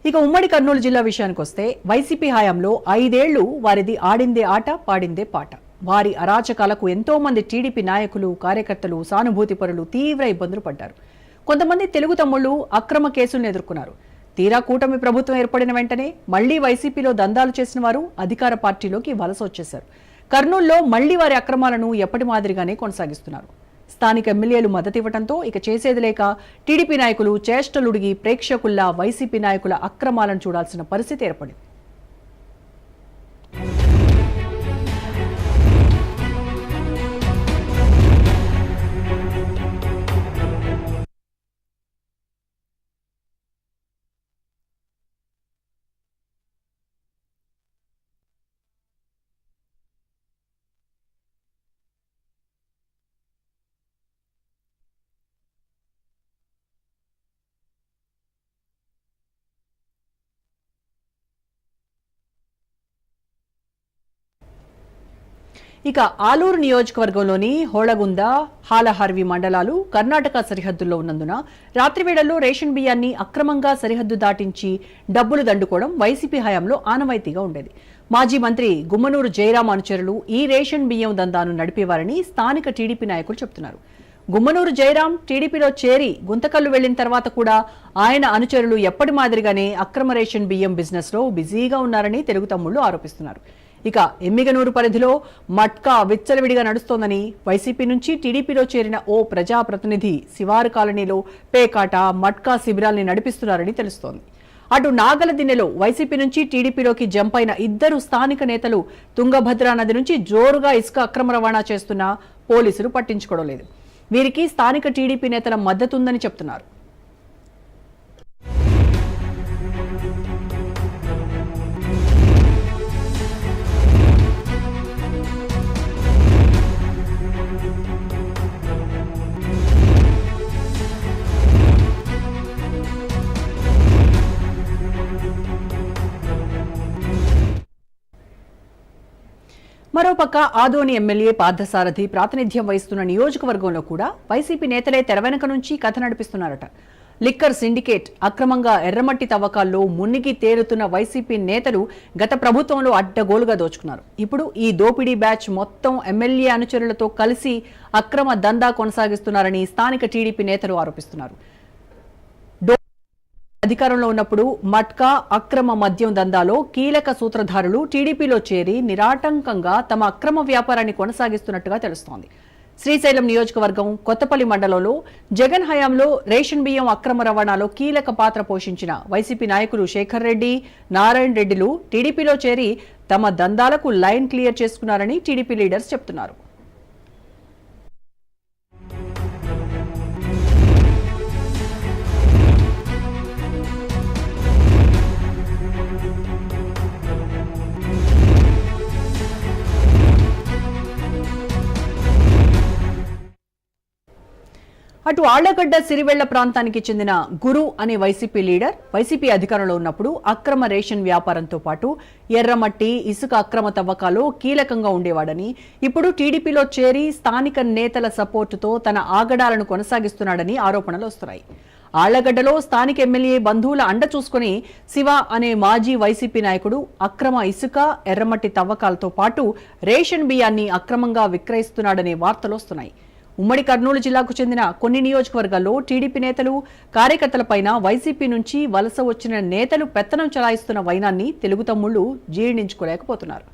ఇక ఉమ్మడి కర్నూలు జిల్లా విషయానికి వస్తే వైసీపీ హయాంలో 5 ఏళ్లు వారిది ఆడిందే ఆట పాడిందే పాట. వారి అరాచకాలకు ఎంతో మంది టీడీపీ నాయకులు, కార్యకర్తలు, సానుభూతిపరులు తీవ్ర ఇబ్బందులు పడ్డారు. కొంతమంది తెలుగు తమ్ముళ్లు అక్రమ కేసులను ఎదుర్కొన్నారు. తీరా కూటమి ప్రభుత్వం ఏర్పడిన వెంటనే మళ్లీ వైసీపీలో దందాలు చేసిన వారు అధికార పార్టీలోకి వలస వచ్చేశారు. కర్నూలులో మళ్లీ వారి అక్రమాలను ఎప్పటి మాదిరిగానే కొనసాగిస్తున్నారు. స్థానిక ఎమ్మెల్యేలు మద్దతివ్వడంతో ఇక చేసేది లేక టీడీపీ నాయకులు చేష్టలుడిగి ప్రేక్షకుల్లా వైసీపీ నాయకుల అక్రమాలను చూడాల్సిన పరిస్థితి ఏర్పడింది. ఇక ఆలూరు నియోజకవర్గంలోని హోళగుంద, హాలహర్వి మండలాలు కర్ణాటక సరిహద్దుల్లో ఉన్నందున రాత్రివేళల్లో రేషన్ బియ్యాన్ని అక్రమంగా సరిహద్దు దాటించి డబ్బులు దండుకోవడం వైసీపీ హయాంలో ఆనవాయితీగా ఉండేది. మాజీ మంత్రి గుమ్మనూరు జయరాం అనుచరులు ఈ రేషన్ బియ్యం దందాను నడిపేవారని స్థానిక టీడీపీ నాయకులు చెబుతున్నారు. గుమ్మనూరు జయరాం టీడీపీలో చేరి గుంతకల్లు వెళ్లిన తర్వాత కూడా ఆయన అనుచరులు ఎప్పటి మాదిరిగానే అక్రమ రేషన్ బియ్యం బిజినెస్ లో బిజీగా ఉన్నారని తెలుగు తమ్ముళ్లు ఆరోపిస్తున్నారు. ఇక ఎమ్మిగనూరు పరిధిలో మట్కా విచ్చలవిడిగా నడుస్తోందని వైసీపీ నుంచి టీడీపీలో చేరిన ఓ ప్రజాప్రతినిధి శివారు కాలనీలో పేకాట, మట్కా శిబిరాల్ని నడిపిస్తున్నారని తెలుస్తోంది. అటు నాగలదిన్నెలో వైసీపీ నుంచి టీడీపీలోకి జంప్ అయిన 2 స్థానిక నేతలు తుంగభద్రా నది నుంచి జోరుగా ఇసుక అక్రమ రవాణా చేస్తున్నా పోలీసులు పట్టించుకోవడం లేదు. వీరికి స్థానిక టీడీపీ నేతల మద్దతుందని చెప్తున్నారు. మరోపక్క ఆదోని ఎమ్మెల్యే పార్థసారథి ప్రాతినిధ్యం వహిస్తున్న నియోజకవర్గంలో కూడా వైసీపీ నేతలే తెరవెనక నుంచి కథ నడిపిస్తున్నారట. లిక్కర్ సిండికేట్, అక్రమంగా ఎర్రమట్టి తవ్వకాల్లో మునిగి తేలుతున్న వైసీపీ నేతలు గత ప్రభుత్వంలో అడ్డగోలుగా దోచుకున్నారు. ఇప్పుడు ఈ దోపిడీ బ్యాచ్ మొత్తం ఎమ్మెల్యే అనుచరులతో కలిసి అక్రమ దందా కొనసాగిస్తున్నారని స్థానిక టీడీపీ నేతలు ఆరోపిస్తున్నారు. అధికారంలో ఉన్నప్పుడు మట్కా, అక్రమ మద్యం దందాలో కీలక సూత్రధారులు టీడీపీలో చేరి నిరాటంకంగా తమ అక్రమ వ్యాపారాన్ని కొనసాగిస్తున్నట్టుగా తెలుస్తోంది. శ్రీశైలం నియోజకవర్గం కొత్తపల్లి మండలంలో జగన్ హయాంలో రేషన్ బియ్యం అక్రమ రవాణాలో కీలక పాత్ర పోషించిన వైసీపీ నాయకులు శేఖర్ రెడ్డి, నారాయణ రెడ్డిలు టీడీపీలో చేరి తమ దందాలకు లైన్ క్లియర్ చేసుకున్నారని టీడీపీ లీడర్స్ చెబుతున్నారు. అటు ఆళ్లగడ్డ సిరివెళ్ల ప్రాంతానికి చెందిన గురు అనే వైసీపీ లీడర్ వైసీపీ అధికారంలో ఉన్నప్పుడు అక్రమ రేషన్ వ్యాపారంతో పాటు ఎర్రమట్టి, ఇసుక అక్రమ తవ్వకాలో కీలకంగా ఉండేవాడని, ఇప్పుడు టీడీపీలో చేరి స్థానిక నేతల సపోర్టుతో తన ఆగడాలను కొనసాగిస్తున్నాడని ఆరోపణలు వస్తున్నాయి. ఆళ్లగడ్డలో స్థానిక ఎమ్మెల్యే బంధువుల అండ చూసుకుని శివ అనే మాజీ వైసీపీ నాయకుడు అక్రమ ఇసుక, ఎర్రమట్టి తవ్వకాలతో పాటు రేషన్ బియ్యాన్ని అక్రమంగా విక్రయిస్తున్నాడనే వార్తలు వస్తున్నాయి. ఉమ్మడి కర్నూలు జిల్లాకు చెందిన కొన్ని నియోజకవర్గాల్లో టీడీపీ నేతలు, కార్యకర్తలపైన వైసీపీ నుంచి వలస వచ్చిన నేతలు పెత్తనం చలాయిస్తున్న వైనాన్ని తెలుగు తమ్ముళ్లు జీర్ణించుకోలేకపోతున్నారు.